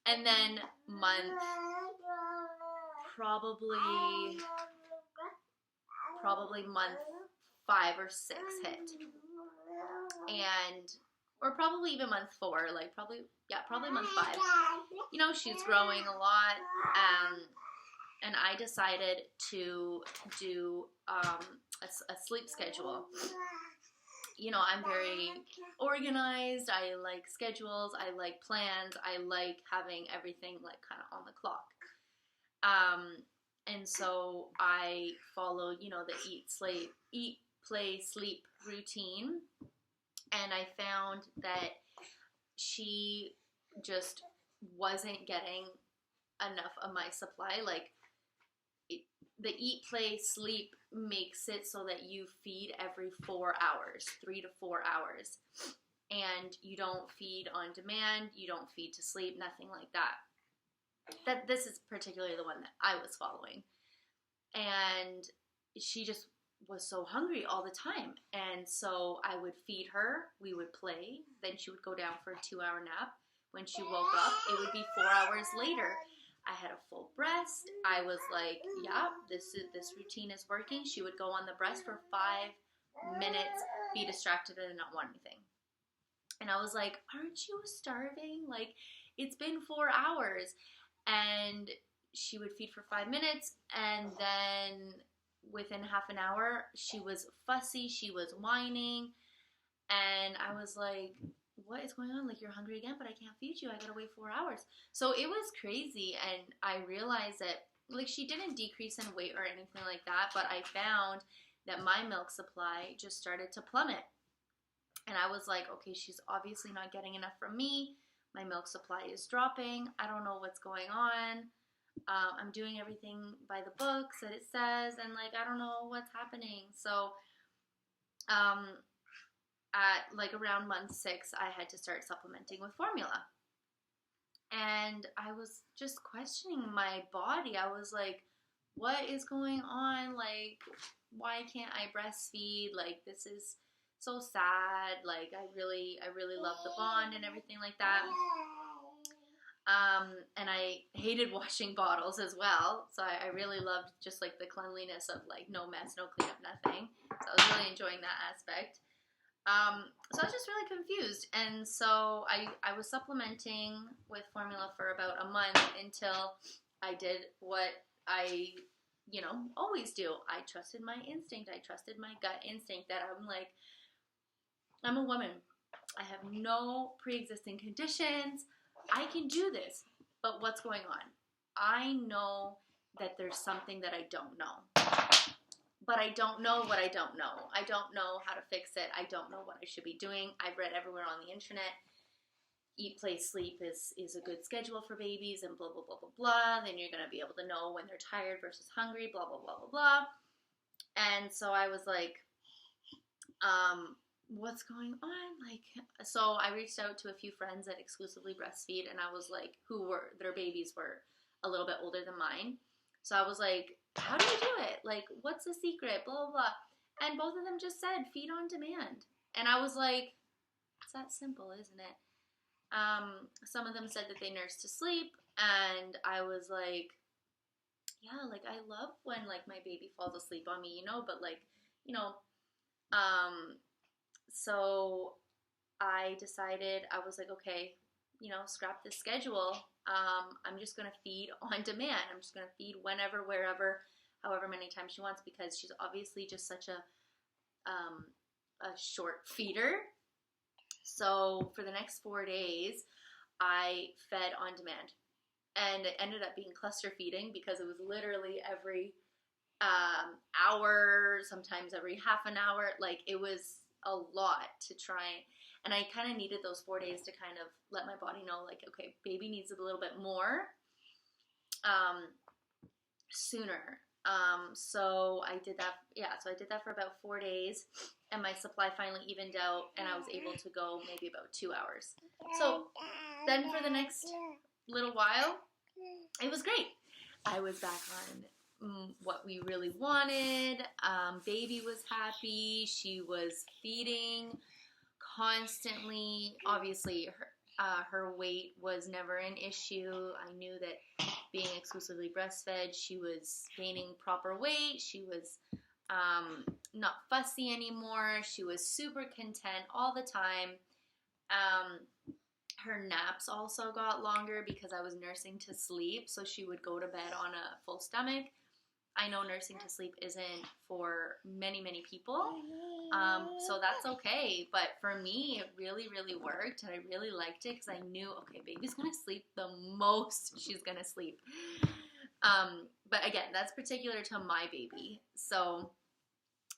And then probably month 5 or 6 hit. And, or probably even month 4, like probably month 5. You know, she's growing a lot. And I decided to do a sleep schedule. You know, I'm very organized. I like schedules. I like plans. I like having everything like kind of on the clock. And so I follow, you know, the eat, play, sleep routine. And I found that she just wasn't getting enough of my supply. Like, the eat, play, sleep makes it so that you feed every 4 hours, 3 to 4 hours. And you don't feed on demand, you don't feed to sleep, nothing like that. This is particularly the one that I was following. And she just was so hungry all the time. And so I would feed her, we would play, then she would go down for a 2-hour nap. When she woke up, it would be 4 hours later. I had a full breast. I was like, yeah, this routine is working. She would go on the breast for 5 minutes, be distracted and not want anything. And I was like, aren't you starving? Like, it's been 4 hours. And she would feed for 5 minutes, and then within half an hour, she was fussy, she was whining, and I was like, what is going on? Like, you're hungry again, but I can't feed you. I gotta wait 4 hours. So it was crazy, and I realized that, like, she didn't decrease in weight or anything like that, but I found that my milk supply just started to plummet. And I was like, okay, she's obviously not getting enough from me. My milk supply is dropping. I don't know what's going on. I'm doing everything by the books that it says, and, like, I don't know what's happening. So, at, like, around month 6, I had to start supplementing with formula. And I was just questioning my body. I was like, what is going on? Like, why can't I breastfeed? Like, this is so sad. Like, I really love the bond and everything like that. And I hated washing bottles as well. So I really loved just, like, the cleanliness of, like, no mess, no cleanup, nothing. So I was really enjoying that aspect. So I was just really confused. And so I was supplementing with formula for about a month until I did what I, you know, always do. I trusted my instinct. I trusted my gut instinct that I'm like, I'm a woman. I have no pre-existing conditions. I can do this. But what's going on? I know that there's something that I don't know. But I don't know what I don't know. I don't know how to fix it. I don't know what I should be doing. I've read everywhere on the internet. Eat, play, sleep is a good schedule for babies and blah, blah, blah, blah, blah. Then you're going to be able to know when they're tired versus hungry, blah, blah, blah, blah, blah. And so I was like, what's going on? Like, so I reached out to a few friends that exclusively breastfeed, and I was like, their babies were a little bit older than mine. So I was like, how do you do it? Like, what's the secret? Blah, blah, blah. And both of them just said, feed on demand. And I was like, it's that simple, isn't it? Some of them said that they nurse to sleep. And I was like, yeah, like, I love when, like, my baby falls asleep on me, you know, but, like, you know, so I decided, I was like, okay, you know, scrap this schedule. I'm just going to feed on demand. I'm just going to feed whenever, wherever, however many times she wants, because she's obviously just such a short feeder. So for the next 4 days, I fed on demand. And it ended up being cluster feeding because it was literally every hour, sometimes every half an hour. Like, it was a lot to try. And I kind of needed those 4 days to kind of let my body know, like, okay, baby needs a little bit more sooner. So I did that. Yeah, so I did that for about 4 days, and my supply finally evened out, and I was able to go maybe about 2 hours. So then for the next little while, it was great. I was back on what we really wanted. Baby was happy. She was feeding constantly. Obviously, Her weight was never an issue. I knew that being exclusively breastfed, she was gaining proper weight. She was not fussy anymore. She was super content all the time. Her naps also got longer because I was nursing to sleep, so she would go to bed on a full stomach. I know nursing to sleep isn't for many, many people, so that's okay. But for me, it really, really worked, and I really liked it because I knew, okay, baby's going to sleep the most she's going to sleep. But again, that's particular to my baby. So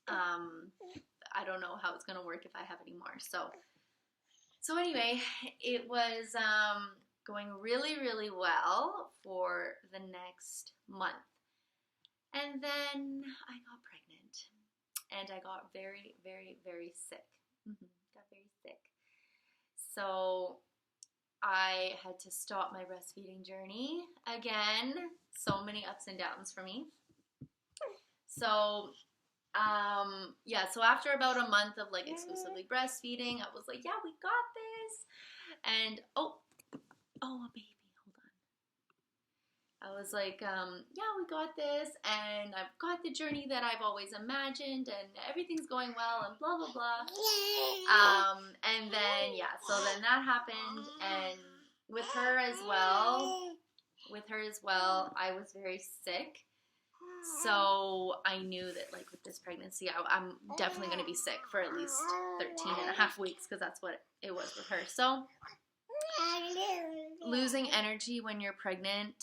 I don't know how it's going to work if I have any more. So anyway, it was going really, really well for the next month. And then I got pregnant, and I got very, very, very sick. Got very sick. So I had to stop my breastfeeding journey again. So many ups and downs for me. So, so after about a month of like exclusively breastfeeding, I was like, yeah, we got this. And, oh, a baby. I was like, yeah, we got this, and I've got the journey that I've always imagined, and everything's going well, and blah, blah, blah. And then, so then that happened, and with her as well, I was very sick. So I knew that, like, with this pregnancy, I'm definitely going to be sick for at least 13 and a half weeks, because that's what it was with her. So losing energy when you're pregnant,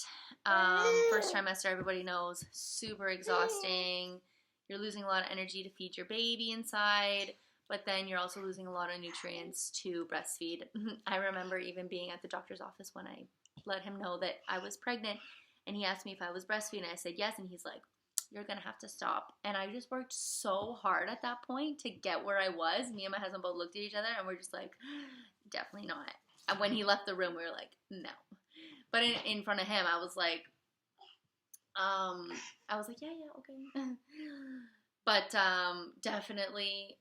first trimester, everybody knows, super exhausting. You're losing a lot of energy to feed your baby inside, but then you're also losing a lot of nutrients to breastfeed. I remember even being at the doctor's office when I let him know that I was pregnant, and he asked me if I was breastfeeding. I said yes, and he's like, you're gonna have to stop. And I just worked so hard at that point to get where I was. Me and my husband both looked at each other, and we're just like, definitely not. And when he left the room, we were like, no. But in front of him, I was like, yeah, okay. But definitely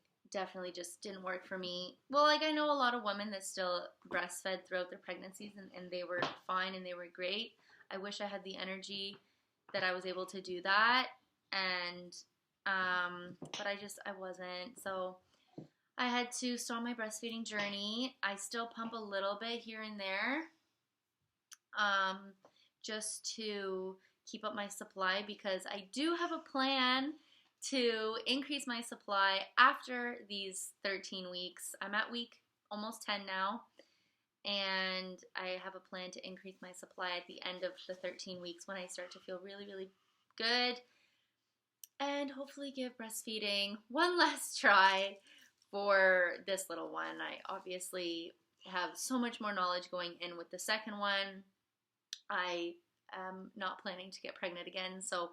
just didn't work for me. Well, like, I know a lot of women that still breastfed throughout their pregnancies, and they were fine and they were great. I wish I had the energy that I was able to do that, and but I wasn't. So I had to start my breastfeeding journey. I still pump a little bit here and there, just to keep up my supply, because I do have a plan to increase my supply after these 13 weeks. I'm at week almost 10 now, and I have a plan to increase my supply at the end of the 13 weeks when I start to feel really, really good, and hopefully give breastfeeding one last try for this little one. I obviously have so much more knowledge going in with the second one. I am not planning to get pregnant again, so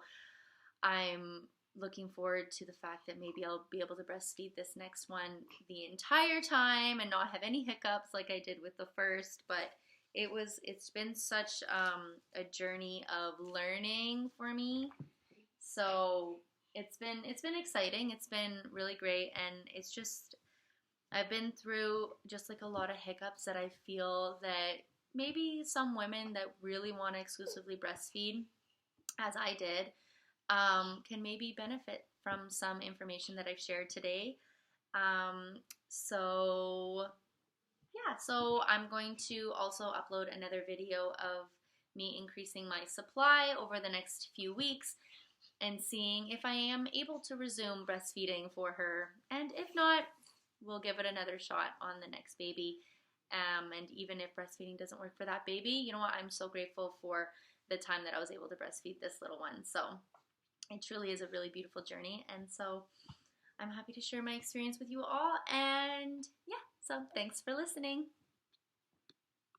I'm looking forward to the fact that maybe I'll be able to breastfeed this next one the entire time and not have any hiccups like I did with the first. But it's been such a journey of learning for me. So it's been exciting. It's been really great, and it's just, I've been through just like a lot of hiccups that I feel that maybe some women that really want to exclusively breastfeed, as I did, can maybe benefit from some information that I've shared today. So I'm going to also upload another video of me increasing my supply over the next few weeks and seeing if I am able to resume breastfeeding for her. And if not, we'll give it another shot on the next baby. And even if breastfeeding doesn't work for that baby, you know what? I'm so grateful for the time that I was able to breastfeed this little one. So it truly is a really beautiful journey. And so I'm happy to share my experience with you all. And yeah, so thanks for listening.